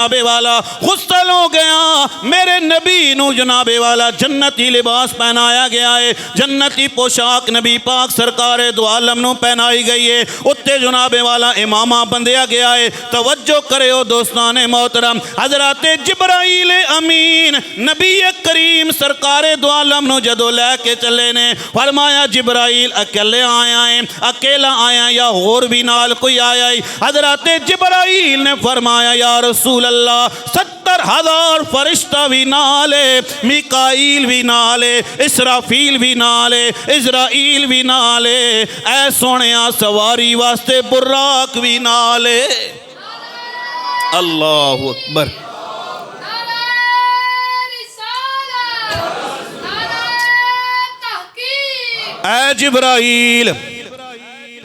जनाबे वाला गुस्सल हो गया। मेरे नबी नू जनाबे वाला जन्नती लिबास पहनाया गया है, जन्नती पोशाक नबी पाक सरकार दो आलम नू पहनाई गई है। उत्ते जनाबे वाला इमामा बंदिया गया है। तवज्जो करो दोस्तान मोहतरम, हजरत जिब्राइल अमीन नबी करीम सरकार दो आलम नू जदों लैके चले ने, फरमाया जिब्राइल अकेले आया है, अकेला आया या होर भी नाल कोई आया है? हजरत जिब्राइल ने फरमाया या रसूल अल्लाह 70,000 फरिश्ता भी नाले, मिकाईल भी नाले, इसराफील भी नाले, इजराइल भी नाले, ऐ सोनिया सवारी वास्ते बुर्राक भी नाले। अल्लाहु अकबर। ऐ जिब्राइल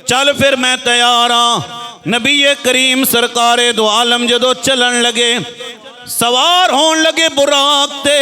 चल फिर मैं तैयार हाँ। नबी करीम सरकार दो आलम जदों चलन लगे, सवार होन लगे बुराक ते,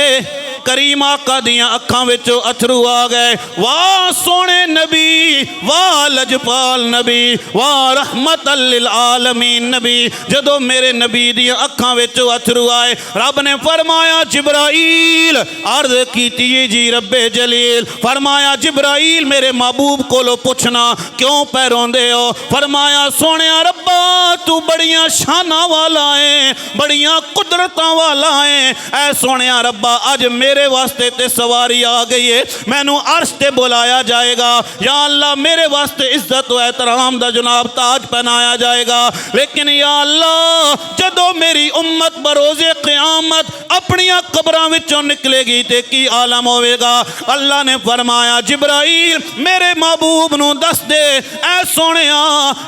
करीम आका दियां अखां विचों अथरू आ गए। वाह सोने नबी, वाह लजपाल नबी, वाह रहमतल लिल आलमीन नबी। जदों मेरे नबी दियां अखां विचों अथरू आए, रब ने फरमाया जिब्राइल अर्ज कीती जी रब्बे जलील, फरमाया जिब्राइल मेरे महबूब कोलों पुछना क्यों पै रोंदे हो? फरमाया सोने रब्बा तू बड़ियां शाना वाला है, बड़ियां कुदरतां वाला है। ऐ सोने रब्बा अज मेरे वास्ते ते सवारी आ गई है, मैनू अर्श ते बुलाया जाएगा। या अल्लाह मेरे वास्ते इज्जत व एहतराम दा जनाब ताज पहनाया जाएगा। लेकिन या अल्लाह जदों मेरी उम्मत बरोज़े क़यामत अपनियां कब्रां विचों निकलेगी ते की आलम होवेगा? अल्लाह ने फरमाया जिब्राइल मेरे महबूब नू दस दे, ऐ सोनिया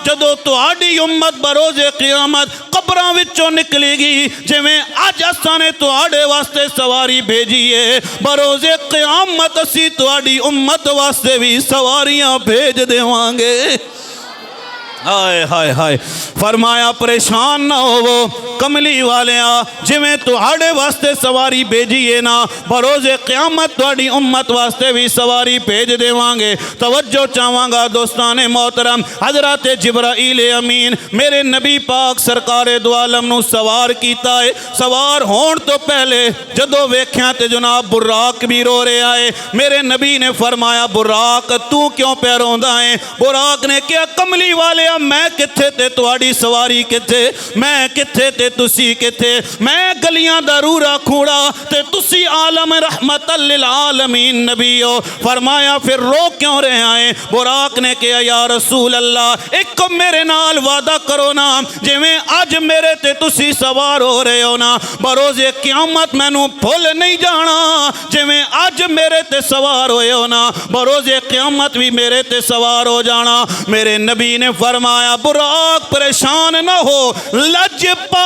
जदों तुहाडी उम्मत बरोज़े क़यामत कब्रां विचों निकलेगी, जिवें अज असां ने तुहाडे वास्ते सवारी भेजी है, बरोज़े क़यामत असी तुहाडी उम्मत वास्ते भी सवारियां भेज देवांगे। हाय हाय हाय। फरमाया परेशान ना होवो कमली वालिया, जिवें तुहाडे वास्ते सवारी भेजीए ना, बरोज़े क़यामत तुहाडी उम्मत वास्ते भी सवारी भेज देवांगे। तवज्जो चाहांगा दोस्ताने मोहतरम, हजरत जिब्राइल अमीन मेरे नबी पाक सरकार दो आलम नू सवार कीता है। सवार होण तो पहले जदों वेख्या ते जनाब बुराक भी रो रहा है। मेरे नबी ने फरमाया बुराक तू क्यों पे रोंदा है? बुराक ने कहा कमली वाले मैं किथे ते तुहाडी सवारी किथे, मैं किथे ते तुसी किथे, मैं गलियां दा रूरा खूड़ा ते तुसी आलम रहमतल लिल आलमीन नबी हो। फरमाया फिर रो क्यों रहे हैं? बुराक ने कहा या रसूल अल्लाह एक मेरे नाल वादा करो ना, जिवें अज मेरे ते तुसी सवार हो रहे हो ना, बरोज़े क़यामत मैनू भुल नहीं जाना, जिवें अज मेरे ते सवार होए हो ना, बरोज़े क़यामत भी मेरे ते सवार हो जाना। मेरे नबी ने फरमाया बुराक परेशान ना हो, लजपाल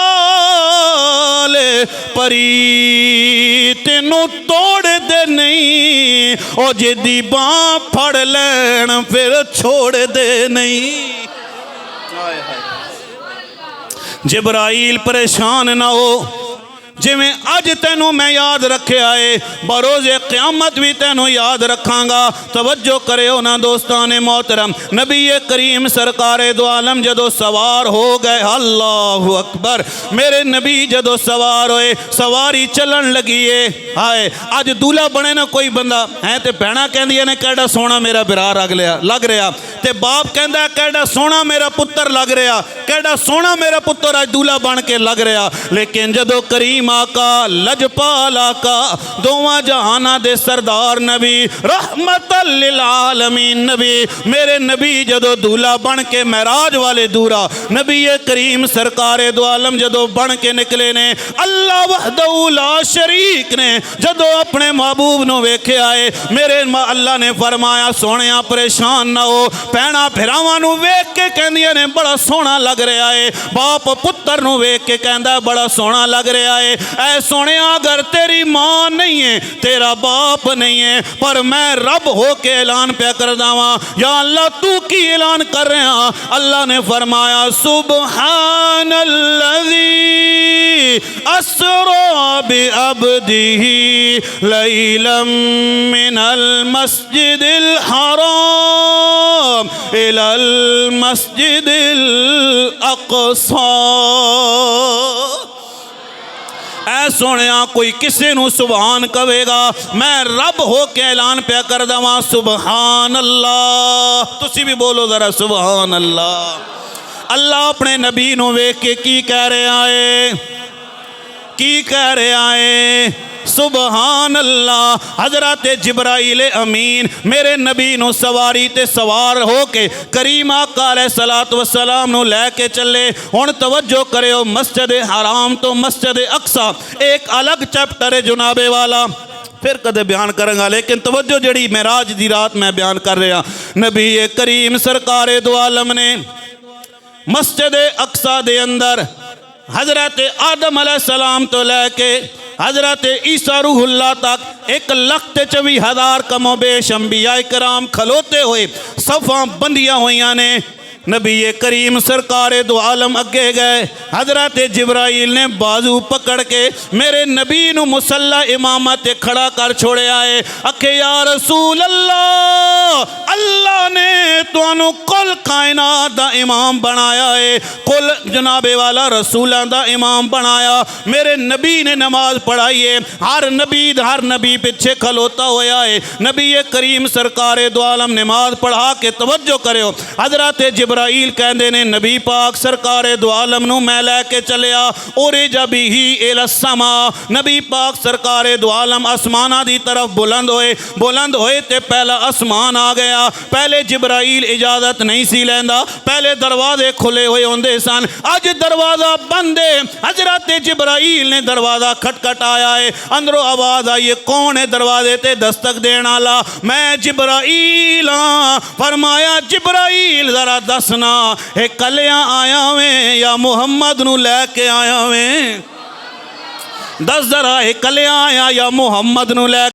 परी तेनू तोड़ दे नहीं, ओ जिदी बां फड़ लैन फिर छोड़ दे नहीं। जिब्राइल परेशान ना हो, जिवें अज तेनू मैं याद रखिया है बरोज़े क़यामत भी तेनू याद रखांगा। तवज्जो करो ना दोस्ताने मोहतरम, नबी करीम सरकार दो आलम जदों सवार हो गए, अल्लाहु अकबर, मेरे नबी जदों सवार होए सवारी चलन लगी है। हाय अज दूल्हा बने ना कोई बंदा है ते भैणां कहंदियां ने केड़ा सोहना मेरा बिरार लग रहा, ते बाप कहंदा केड़ा सोहना मेरा पुत्तर लग रहा, केड़ा सोहना मेरा पुत्तर अज दूल्हा बन के लग रहा। लेकिन जदों करीम आका लजपाल आका दोवां जहाना दे सरदार नबी रहमतल लिल आलमीन नबी, मेरे नबी जदों दूल्हा बन के महराज वाले दूरा नबी करीम सरकार दो आलम जदों बन के निकले ने, अल्लाह वहदहू ला शरीक ने जदों अपने महबूब नू वेख्या है, मेरे अल्लाह ने फरमाया सोहणिया परेशान ना हो। भैणां भरावां नू वेख के कहंदियां ने बड़ा सोहना लग रहा है, बाप पुत्तर नू वेख के कहंदा बड़ा सोहना लग रहा है। ऐ सोने अगर तेरी मां नहीं है, तेरा बाप नहीं है, पर मैं रब हो के ऐलान पे कर दावा, या अल्लाह तू की ऐलान कर रहा? अल्लाह ने फरमाया सुब्हानल्लज़ी अस्रा बि अब्दिही लैलम मिनल मस्जिदिल हराम इलल मस्जिदिल अक़सा। ऐ सोहणिया कोई किसी नू सुभान कहेगा, मैं रब हो के ऐलान पिया कर दवा सुभान अल्लाह। तुसी भी बोलो जरा सुभान अल्लाह। अल्लाह अपने नबी नू वेख के की कह रहा है, की कह रहा है? सुबहान अल्लाह। हजरत जिब्राइल अमीन मेरे नबी नू सवारी ते सवार हो के करीम आका अलैहिस्सलातु वस्सलाम नू लैके चले। हुण तवज्जो करियो, मस्जिद हराम तो मस्जिद अक्सा एक अलग चैप्टर है जुनाबे वाला, फिर कदे बयान करूँगा, लेकिन तवज्जो जड़ी मेराज दी रात मैं बयान कर रहा। नबी करीम सरकारे दो आलम ने मस्जिद अक्सा दे अंदर हजरत आदम अलैहिस्सलाम तो लैके हजरत ईसा रूहुल्लाह तक 1,24,000 कमोबेश अंबिया इकराम खलोते हुए सफ़ा बंदियाँ हुई ने। नबी करीम सरकारे दो आलम अगे गए। हजरत जिब्राइल ने बाजू पकड़ के मेरे नबी नू मुसल्ला इमामत खड़ा कर छोड़िया है। अखे या रसूल अल्लाह, अल्लाह ने तुहानू कुल कायनात दा इमाम बनाया है, कुल जनाबे वाला रसूलों दा इमाम बनाया। मेरे नबी ने नमाज पढ़ाई है, हर नबी पिछे खलोता होया है। नबी करीम सरकारे दो आलम नमाज पढ़ा के तवज्जो करो। हजरत जिब्राइल कहते ने नबी पाक सरकारे दो आलम नू मैं लैके चलिया ओरे जबी ही इला समा। नबी पाक सरकारे दो आलम आसमाना दी तरफ बुलंद होए ते पहला आसमान आ गया। पहले जिब्राइल इजाजत नहीं सी लैंदा, पहले दरवाजे खुले हुए होंदे सन, अज दरवाजा बंद है। हजरत जिब्राइल ने दरवाजा खटखटाया है, अंदरों आवाज आई है, कौन है दरवाजे ते दस्तक देने वाला? मैं जिब्राइल हाँ। फरमाया जिब्राइल जरा दसना है कलियां आया वें या मुहम्मद नू लैके आया वें? दस जरा है कलियां आया या मुहम्मद नू लैके